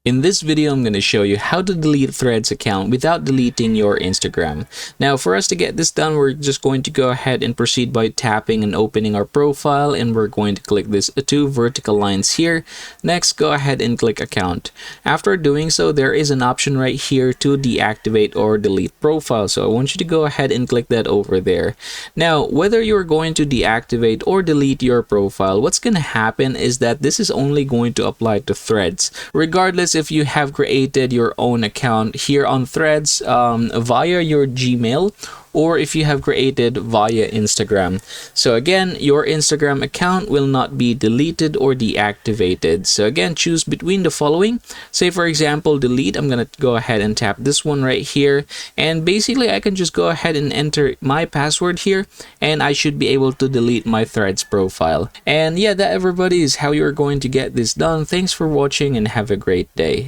In this video, I'm going to show you how to delete Threads account without deleting your Instagram. Now, for us to get this done, we're just going to go ahead and proceed by tapping and opening our profile, and we're going to click this two vertical lines here. Next, go ahead and click account. After doing so, there is an option right here to deactivate or delete profile. So I want you to go ahead and click that over there. Now, whether you're going to deactivate or delete your profile, what's going to happen is that this is only going to apply to Threads. Regardless if you have created your own account here on Threads via your Gmail, or if you have created via Instagram. So again, your Instagram account will not be deleted or deactivated. So again, choose between the following. Say for example, delete. I'm gonna go ahead and tap this one right here, and basically I can just go ahead and enter my password here, and I should be able to delete my Threads profile. And yeah, that everybody is how you're going to get this done. Thanks for watching and have a great day.